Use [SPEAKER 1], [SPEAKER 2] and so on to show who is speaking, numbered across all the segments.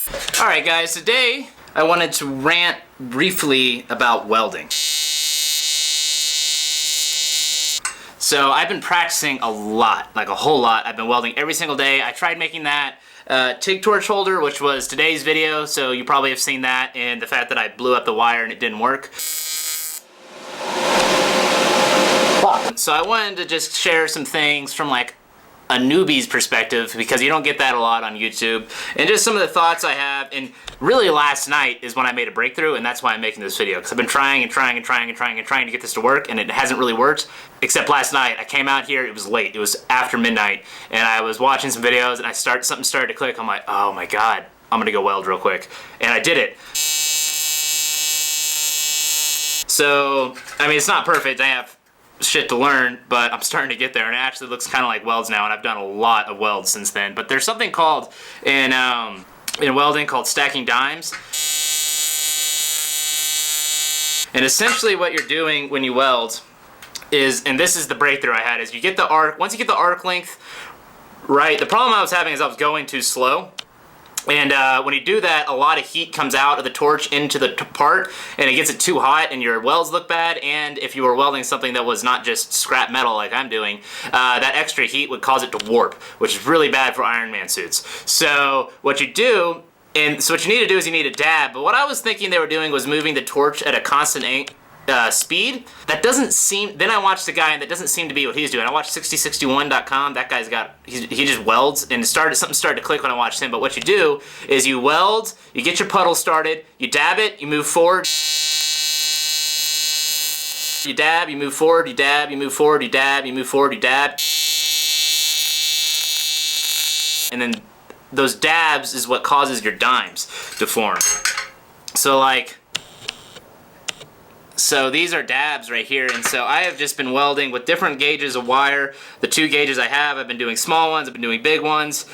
[SPEAKER 1] Alright guys, today I wanted to rant briefly about welding. So I've been practicing a lot, like a whole lot. I've been welding every single day. I tried making that TIG torch holder, which was today's video, so you probably have seen that, and the fact that I blew up the wire and it didn't work. So I wanted to just share some things from like a newbie's perspective, because you don't get that a lot on YouTube, and just some of the thoughts I have. And really last night is when I made a breakthrough, and that's why I'm making this video, because I've been trying to get this to work, and it hasn't really worked. Except last night I came out here, it was late, it was after midnight, and I was watching some videos and something started to click. I'm like, oh my god, I'm gonna go weld real quick, and I did it. So I mean, it's not perfect, I have shit to learn, but I'm starting to get there, and it actually looks kind of like welds now, and I've done a lot of welds since then. But there's something called in welding called stacking dimes, and essentially what you're doing when you weld is, and this is the breakthrough I had, is you get the arc. Once you get the arc length right, the problem I was having is I was going too slow. And when you do that, a lot of heat comes out of the torch into the part, and it gets it too hot, and your welds look bad. And if you were welding something that was not just scrap metal like I'm doing, that extra heat would cause it to warp, which is really bad for Iron Man suits. So what you do, what you need to do is you need a dab. But what I was thinking they were doing was moving the torch at a constant speed. That doesn't seem, then I watched the guy, and that doesn't seem to be what he's doing. I watched 6061.com. That guy's got, he just welds, and something started to click when I watched him. But what you do is you weld, you get your puddle started, you dab it, you move forward, you dab, you move forward, you dab, you move forward, you dab, you move forward, you dab. And then those dabs is what causes your dimes to form. So like, so these are dabs right here, and so I have just been welding with different gauges of wire. The two gauges I have, I've been doing small ones, I've been doing big ones.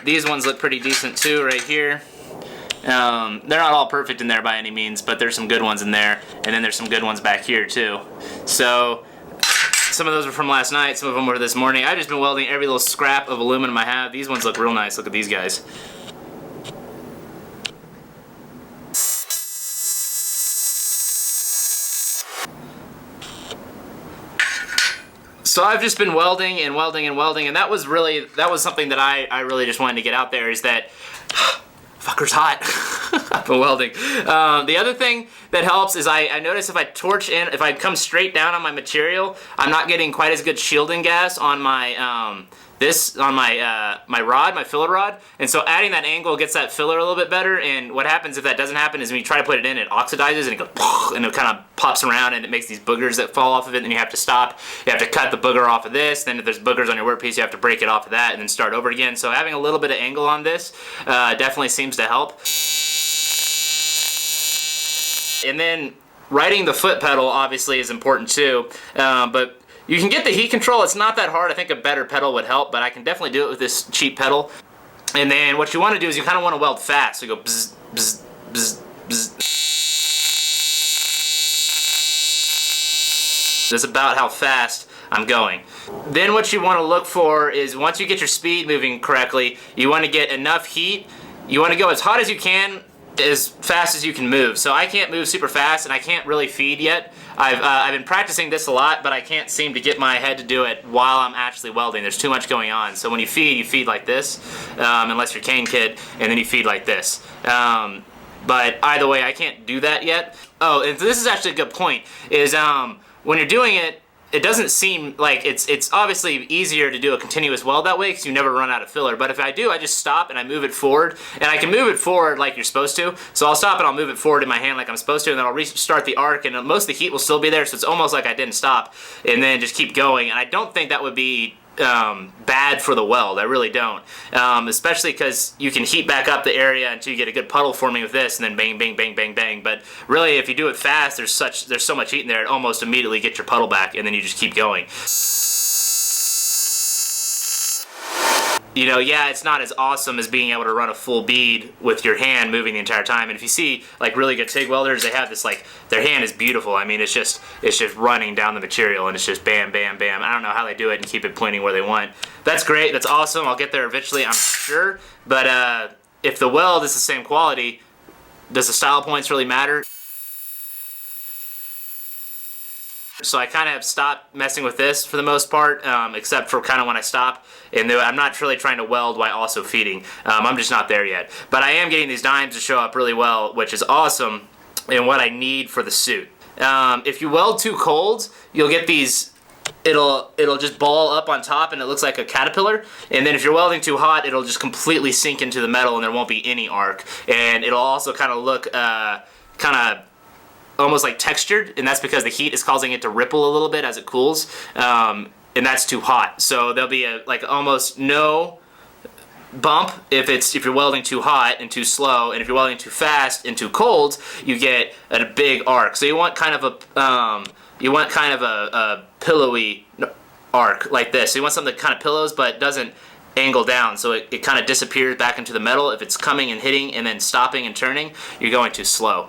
[SPEAKER 1] These ones look pretty decent too right here. They're not all perfect in there by any means, but there's some good ones in there, and then there's some good ones back here too. So some of those were from last night, some of them were this morning. I've just been welding every little scrap of aluminum I have. These ones look real nice. Look at these guys. So I've just been welding and welding and welding, and that was something that I really just wanted to get out there, is that fucker's hot. I've been welding. The other thing that helps is I notice if I torch in, if I come straight down on my material, I'm not getting quite as good shielding gas on my my rod, my filler rod, and so adding that angle gets that filler a little bit better. And what happens if that doesn't happen is when you try to put it in, it oxidizes and it goes, and it kind of pops around, and it makes these boogers that fall off of it, and you have to stop. You have to cut the booger off of this, then if there's boogers on your workpiece, you have to break it off of that and then start over again. So having a little bit of angle on this definitely seems to help. And then riding the foot pedal obviously is important too, but you can get the heat control. It's not that hard. I think a better pedal would help, but I can definitely do it with this cheap pedal. And then what you want to do is you kind of want to weld fast. So you go bzz, bzz, bzz, bzz. That's about how fast I'm going. Then what you want to look for is, once you get your speed moving correctly, you want to get enough heat. You want to go as hot as you can, as fast as you can move. So I can't move super fast, and I can't really feed yet. I've been practicing this a lot, but I can't seem to get my head to do it while I'm actually welding. There's too much going on. So when you feed like this, unless you're Kane Kid, and then you feed like this. But either way, I can't do that yet. Oh, and this is actually a good point, is when you're doing it, it doesn't seem like it's obviously easier to do a continuous weld that way, because you never run out of filler. But if I do, I just stop and I move it forward, and I can move it forward like you're supposed to. So I'll stop and I'll move it forward in my hand like I'm supposed to, and then I'll restart the arc, and most of the heat will still be there, so it's almost like I didn't stop, and then just keep going. And I don't think that would be bad for the weld. I really don't, especially because you can heat back up the area until you get a good puddle forming with this, and then bang, bang, bang, bang, bang. But really, if you do it fast, there's so much heat in there, it almost immediately gets your puddle back, and then you just keep going. you know, yeah, it's not as awesome as being able to run a full bead with your hand moving the entire time. And if you see like really good TIG welders, they have this like, their hand is beautiful. I mean, it's just running down the material, and it's just bam, bam, bam. I don't know how they do it and keep it pointing where they want. That's great. That's awesome. I'll get there eventually, I'm sure. But if the weld is the same quality, does the style points really matter? So I kind of have stopped messing with this for the most part, except for kind of when I stop. And I'm not really trying to weld while also feeding. I'm just not there yet. But I am getting these dimes to show up really well, which is awesome, and what I need for the suit. If you weld too cold, you'll get these, it'll just ball up on top and it looks like a caterpillar. And then if you're welding too hot, it'll just completely sink into the metal and there won't be any arc. And it'll also kind of look kind of almost like textured, and that's because the heat is causing it to ripple a little bit as it cools, and that's too hot. So there'll be like almost no bump if you're welding too hot and too slow, and if you're welding too fast and too cold, you get a big arc. So you want kind of a pillowy arc like this. So you want something that kind of pillows but doesn't angle down, so it kind of disappears back into the metal. If it's coming and hitting and then stopping and turning, you're going too slow.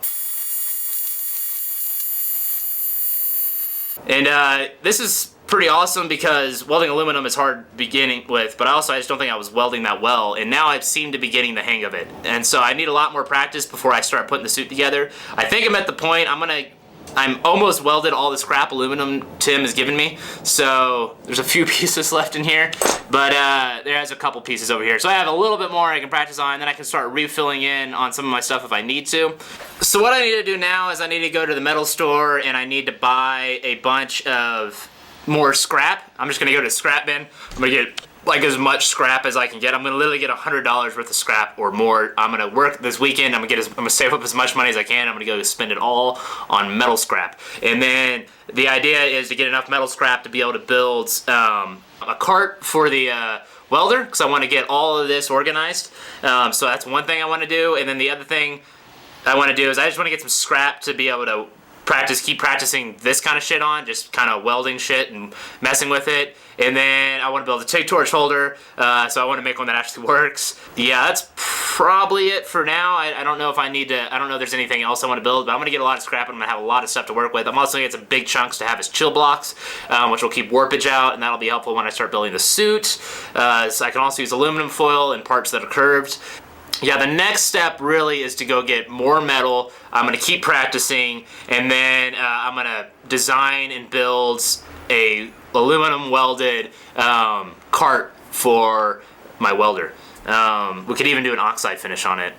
[SPEAKER 1] And this is pretty awesome because welding aluminum is hard beginning with, but I just don't think I was welding that well, and now I seem to be getting the hang of it. And so I need a lot more practice before I start putting the suit together. I think I'm at the point I'm almost welded all the scrap aluminum Tim has given me, so there's a few pieces left in here, but there's a couple pieces over here. So I have a little bit more I can practice on, then I can start refilling in on some of my stuff if I need to. So what I need to do now is I need to go to the metal store and I need to buy a bunch of more scrap. I'm just gonna go to the scrap bin. I'm gonna get like as much scrap as I can get. I'm gonna literally get $100 worth of scrap or more. I'm gonna work this weekend. I'm gonna save up as much money as I can. I'm gonna go spend it all on metal scrap. And then the idea is to get enough metal scrap to be able to build a cart for the welder, because I want to get all of this organized. So that's one thing I want to do. And then the other thing I want to do is I just want to get some scrap to be able to keep practicing this kind of shit on, just kind of welding shit and messing with it. And then I want to build a TIG torch holder, so I want to make one that actually works. Yeah, that's probably it for now. I don't know if I need to, I don't know if there's anything else I want to build, but I'm going to get a lot of scrap and I'm going to have a lot of stuff to work with. I'm also going to get some big chunks to have as chill blocks, which will keep warpage out, and that'll be helpful when I start building the suit. So I can also use aluminum foil in parts that are curved. Yeah, the next step really is to go get more metal. I'm going to keep practicing, and then I'm going to design and build a aluminum welded cart for my welder. We could even do an oxide finish on it.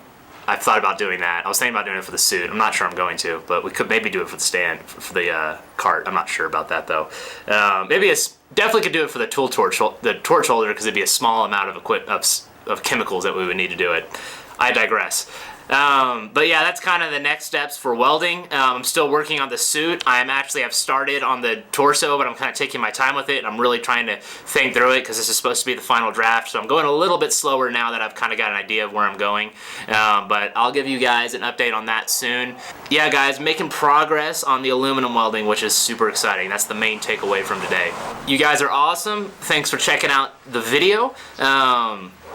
[SPEAKER 1] I've thought about doing that. I was thinking about doing it for the suit. I'm not sure I'm going to, but we could maybe do it for the stand, for the cart. I'm not sure about that though. Definitely could do it for the torch holder, because it'd be a small amount of chemicals that we would need to do it. I digress. But yeah, that's kind of the next steps for welding. I'm still working on the suit. I've started on the torso, but I'm kind of taking my time with it. I'm really trying to think through it because this is supposed to be the final draft. So I'm going a little bit slower now that I've kind of got an idea of where I'm going. But I'll give you guys an update on that soon. Yeah, guys, making progress on the aluminum welding, which is super exciting. That's the main takeaway from today. You guys are awesome. Thanks for checking out the video.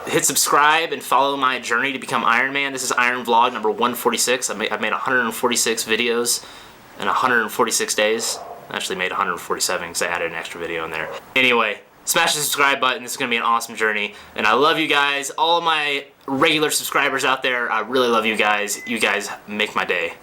[SPEAKER 1] Hit subscribe and follow my journey to become Iron Man. This is Iron Vlog number 146. I've made 146 videos in 146 days. I actually made 147 because I added an extra video in there. Anyway, smash the subscribe button. This is going to be an awesome journey. And I love you guys. All of my regular subscribers out there, I really love you guys. You guys make my day.